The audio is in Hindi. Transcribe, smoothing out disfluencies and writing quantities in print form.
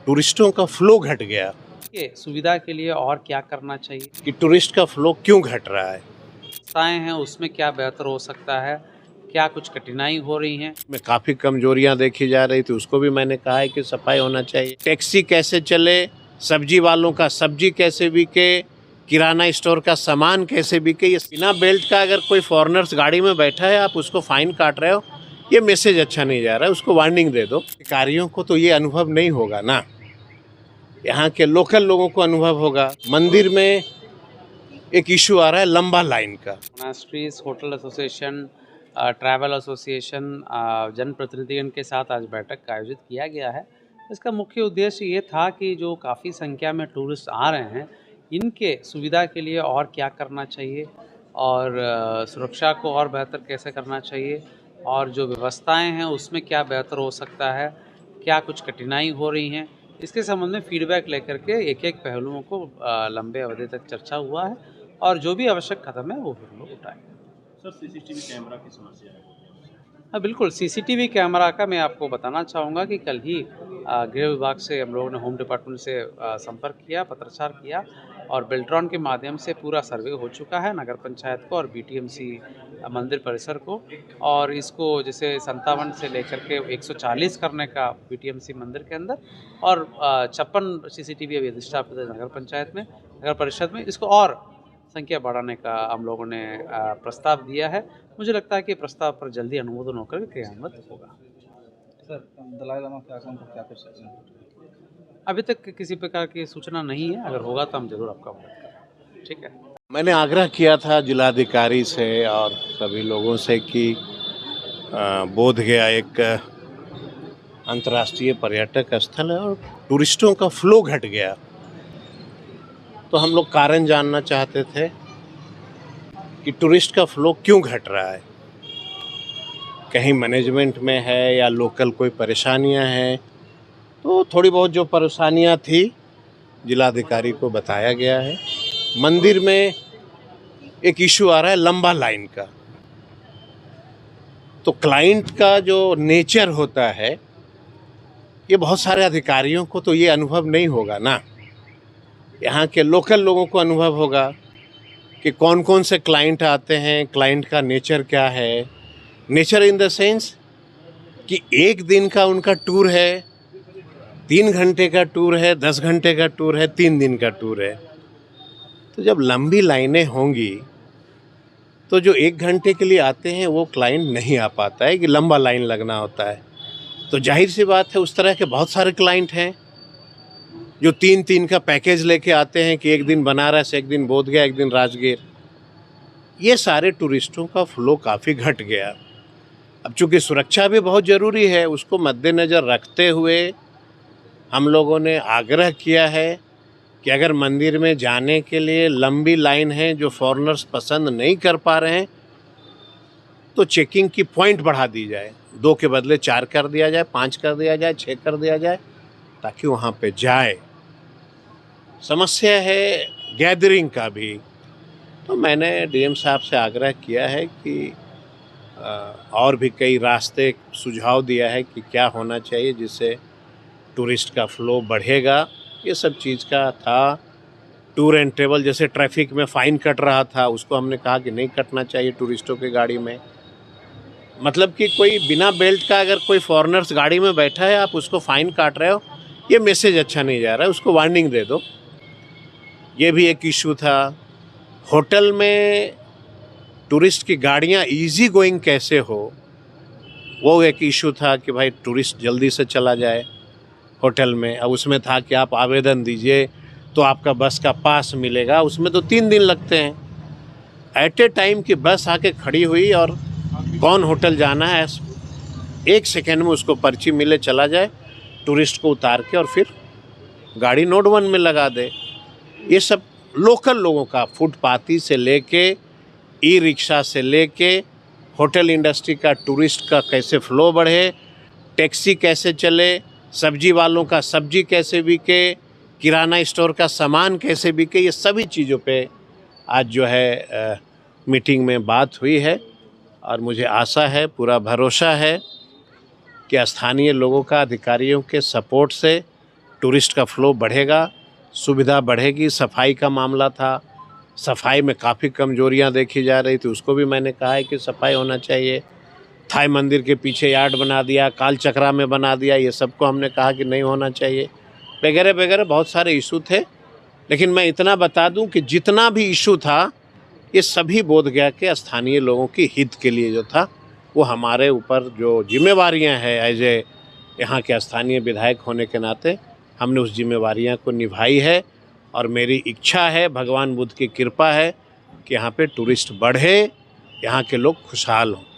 टूरिस्टों का फ्लो घट गया के सुविधा के लिए और क्या करना चाहिए? कि टूरिस्ट का फ्लो क्यों घट रहा है। व्यवस्थाएं हैं उसमें क्या बेहतर हो सकता है? क्या कुछ कठिनाई हो रही हैं? में काफ़ी कमजोरियां देखी जा रही थी, उसको भी मैंने कहा है कि सफाई होना चाहिए। टैक्सी कैसे चले, सब्जी वालों का सब्जी कैसे बिके, किराना स्टोर का सामान कैसे बिके। ये बिना बेल्ट का अगर कोई फॉरेनर्स गाड़ी में बैठा है, आप उसको फाइन काट रहे हो, ये मैसेज अच्छा नहीं जा रहा है। उसको वार्निंग दे दो। अधिकारियों को तो ये अनुभव नहीं होगा ना, यहाँ के लोकल लोगों को अनुभव होगा। मंदिर में एक इशू आ रहा है लंबा लाइन का। Monasteries, hotel association, travel association, जनप्रतिनिधियों के साथ आज बैठक का आयोजित किया गया है। इसका मुख्य उद्देश्य ये था कि जो काफ़ी संख्या में टूरिस्ट आ रहे हैं, इनके सुविधा के लिए और क्या करना चाहिए और सुरक्षा को और बेहतर कैसे करना चाहिए और जो व्यवस्थाएं हैं उसमें क्या बेहतर हो सकता है, क्या कुछ कठिनाई हो रही हैं, इसके संबंध में फीडबैक लेकर के एक-एक पहलुओं को लंबे अवधि तक चर्चा हुआ है और जो भी आवश्यक कदम है वो फिर लोग उठाएंगे। सर सीसीटीवी कैमरा की समस्या है। हाँ बिल्कुल, सीसीटीवी कैमरा का मैं आपको बताना चाहूँगा कि कल ही गृह विभाग से हम लोगों ने होम डिपार्टमेंट से संपर्क किया, पत्राचार किया और बेल्ट्रॉन के माध्यम से पूरा सर्वे हो चुका है नगर पंचायत को और बीटीएमसी मंदिर परिसर को। और इसको जैसे 57 से लेकर के 140 करने का बीटीएमसी मंदिर के अंदर और 56 सीसीटीवी अभी अधिष्ठापित है नगर पंचायत में, नगर परिषद में। इसको और संख्या बढ़ाने का हम लोगों ने प्रस्ताव दिया है। मुझे लगता है कि प्रस्ताव पर जल्दी अनुमोदन होकर के क्रियान्वित होगा। सर दलाई लामा के आगमन पर क्या कर सकते हैं? अभी तक किसी प्रकार की सूचना नहीं है, अगर होगा तो हम जरूर आपका अवगत करेंगे। ठीक है। मैंने आग्रह किया था जिलाधिकारी से और सभी लोगों से कि बोधगया एक अंतर्राष्ट्रीय पर्यटक स्थल है और टूरिस्टों का फ्लो घट गया, तो हम लोग कारण जानना चाहते थे कि टूरिस्ट का फ्लो क्यों घट रहा है। कहीं मैनेजमेंट में है या लोकल कोई परेशानियां हैं। तो थोड़ी बहुत जो परेशानियां थी जिलाधिकारी को बताया गया है। मंदिर में एक इशू आ रहा है लंबा लाइन का। तो क्लाइंट का जो नेचर होता है, ये बहुत सारे अधिकारियों को तो ये अनुभव नहीं होगा ना, यहाँ के लोकल लोगों को अनुभव होगा कि कौन कौन से क्लाइंट आते हैं, क्लाइंट का नेचर क्या है। नेचर इन द सेंस कि एक दिन का उनका टूर है, 3 घंटे का टूर है, 10 घंटे का टूर है, 3 दिन का टूर है। तो जब लंबी लाइनें होंगी तो जो 1 घंटे के लिए आते हैं वो क्लाइंट नहीं आ पाता है, कि लंबा लाइन लगना होता है। तो जाहिर सी बात है उस तरह के बहुत सारे क्लाइंट हैं जो 3-3 का पैकेज लेके आते हैं कि एक दिन बनारस, एक दिन बोधगया, एक दिन राजगीर। ये सारे टूरिस्टों का फ्लो काफ़ी घट गया। अब चूँकि सुरक्षा भी बहुत ज़रूरी है, उसको मद्देनज़र रखते हुए हम लोगों ने आग्रह किया है कि अगर मंदिर में जाने के लिए लंबी लाइन है, जो फॉरेनर्स पसंद नहीं कर पा रहे हैं, तो चेकिंग की पॉइंट बढ़ा दी जाए। 2 के बदले 4 कर दिया जाए, 5 कर दिया जाए, 6 कर दिया जाए, ताकि वहाँ पे जाए। समस्या है गैदरिंग का भी। तो मैंने डीएम साहब से आग्रह किया है कि और भी कई रास्ते सुझाव दिया है कि क्या होना चाहिए जिससे टूरिस्ट का फ्लो बढ़ेगा। ये सब चीज़ का था। टूर एंड ट्रेवल जैसे ट्रैफिक में फ़ाइन कट रहा था, उसको हमने कहा कि नहीं कटना चाहिए टूरिस्टों की गाड़ी में। मतलब कि कोई बिना बेल्ट का अगर कोई फॉरेनर्स गाड़ी में बैठा है, आप उसको फ़ाइन काट रहे हो, ये मैसेज अच्छा नहीं जा रहा है। उसको वार्निंग दे दो। ये भी एक इशू था। होटल में टूरिस्ट की गाड़ियाँ ईज़ी गोइंग कैसे हो, वो एक इशू था कि भाई टूरिस्ट जल्दी से चला जाए होटल में। अब उसमें था कि आप आवेदन दीजिए तो आपका बस का पास मिलेगा, उसमें तो 3 दिन लगते हैं। एट ए टाइम की बस आके खड़ी हुई और कौन होटल जाना है, 1 सेकेंड में उसको पर्ची मिले, चला जाए, टूरिस्ट को उतार के और फिर गाड़ी नोट 1 में लगा दे। ये सब लोकल लोगों का, फुटपाथी से लेके ई रिक्शा से लेके होटल इंडस्ट्री का, टूरिस्ट का कैसे फ्लो बढ़े, टैक्सी कैसे चले, सब्जी वालों का सब्जी कैसे बिके, किराना स्टोर का सामान कैसे बिके, ये सभी चीज़ों पे आज जो है मीटिंग में बात हुई है। और मुझे आशा है, पूरा भरोसा है कि स्थानीय लोगों का, अधिकारियों के सपोर्ट से टूरिस्ट का फ्लो बढ़ेगा, सुविधा बढ़ेगी। सफाई का मामला था, सफाई में काफ़ी कमजोरियां देखी जा रही थी, उसको भी मैंने कहा है कि सफाई होना चाहिए। थाई मंदिर के पीछे यार्ड बना दिया, काल चक्रा में बना दिया, ये सबको हमने कहा कि नहीं होना चाहिए, वगैरह वगैरह बहुत सारे इशू थे। लेकिन मैं इतना बता दूं कि जितना भी इशू था ये सभी बोधगया के स्थानीय लोगों की हित के लिए जो था, वो हमारे ऊपर जो जिम्मेवारियां हैं एज ए यहाँ के स्थानीय विधायक होने के नाते हमने उस जिम्मेवारियां को निभाई है। और मेरी इच्छा है, भगवान बुद्ध की कृपा है कि यहाँ पे टूरिस्ट बढ़े, यहाँ के लोग खुशहाल हों।